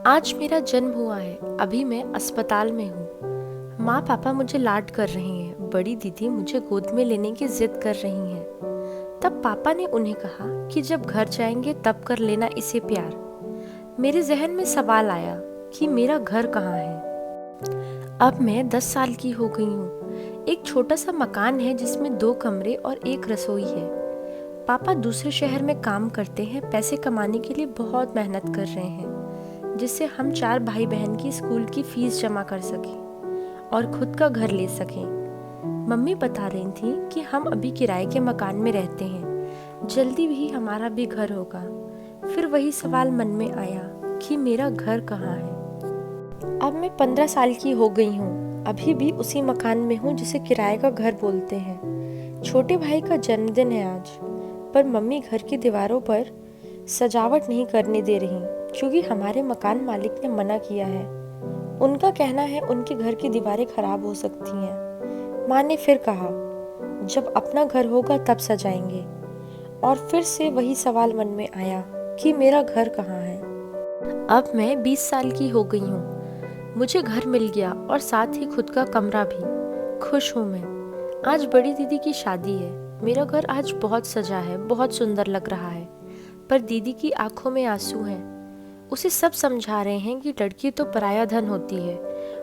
आज मेरा जन्म हुआ है। अभी मैं अस्पताल में हूँ। माँ पापा मुझे लाड कर रहे हैं। बड़ी दीदी मुझे गोद में लेने की जिद कर रही हैं। तब पापा ने उन्हें कहा कि जब घर जाएंगे तब कर लेना इसे प्यार। मेरे जहन में सवाल आया कि मेरा घर कहाँ है। अब मैं 10 साल की हो गई हूँ। एक छोटा सा मकान है जिसमें 2 कमरे और एक रसोई है। पापा दूसरे शहर में काम करते हैं। पैसे कमाने के लिए बहुत मेहनत कर रहे हैं, जिससे हम 4 भाई बहन की स्कूल की फीस जमा कर सकें और खुद का घर ले सकें। मम्मी बता रही थी कि हम अभी किराए के मकान में रहते हैं, जल्दी भी हमारा भी घर होगा। फिर वही सवाल मन में आया कि मेरा घर कहाँ है। अब मैं 15 साल की हो गई हूँ। अभी भी उसी मकान में हूँ जिसे किराए का घर बोलते हैं। छोटे भाई का जन्मदिन है आज, पर मम्मी घर की दीवारों पर सजावट नहीं करने दे रही, क्योंकि हमारे मकान मालिक ने मना किया है। उनका कहना है उनके घर की दीवारें खराब हो सकती हैं। माँ ने फिर कहा, जब अपना घर होगा तब सजाएंगे। और फिर से वही सवाल मन में आया कि मेरा घर कहाँ है। अब मैं 20 साल की हो गई हूँ। मुझे घर मिल गया और साथ ही खुद का कमरा भी। खुश हूँ मैं। आज बड़ी दीदी की शादी है। मेरा घर आज बहुत सजा है, बहुत सुंदर लग रहा है। पर दीदी की आंखों में आंसू हैं। उसे सब समझा रहे हैं कि लड़की तो पराया धन होती है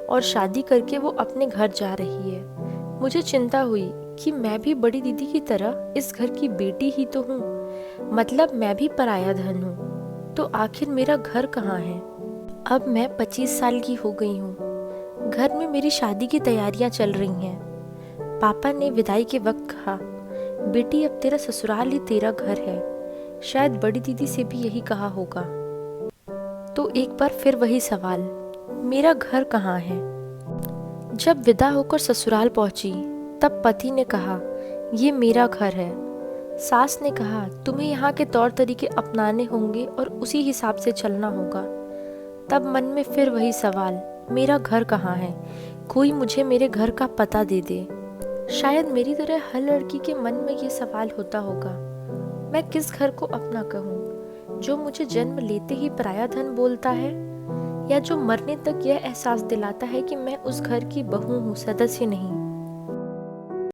और शादी करके वो अपने घर जा रही है। मुझे चिंता हुई कि मैं भी बड़ी दीदी की तरह इस घर की बेटी ही तो हूँ, मतलब मैं भी पराया धन हूँ। तो आखिर मेरा घर कहाँ है। अब मैं 25 साल की हो गई हूँ। घर में मेरी शादी की तैयारियां चल रही हैं। पापा ने विदाई के वक्त कहा, बेटी अब तेरा ससुराल ही तेरा घर है। शायद बड़ी दीदी से भी यही कहा होगा। तो एक बार फिर वही सवाल, मेरा घर कहाँ है। जब विदा होकर ससुराल पहुंची तब पति ने कहा, ये मेरा घर है। सास ने कहा, तुम्हें यहाँ के तौर तरीके अपनाने होंगे और उसी हिसाब से चलना होगा। तब मन में फिर वही सवाल, मेरा घर कहाँ है। कोई मुझे मेरे घर का पता दे दे। शायद मेरी तरह हर लड़की के मन में ये सवाल होता होगा, मैं किस घर को अपना कहूँ, जो मुझे जन्म लेते ही पराया धन बोलता है, या जो मरने तक यह एहसास दिलाता है कि मैं उस घर की बहू हूँ, सदस्य नहीं।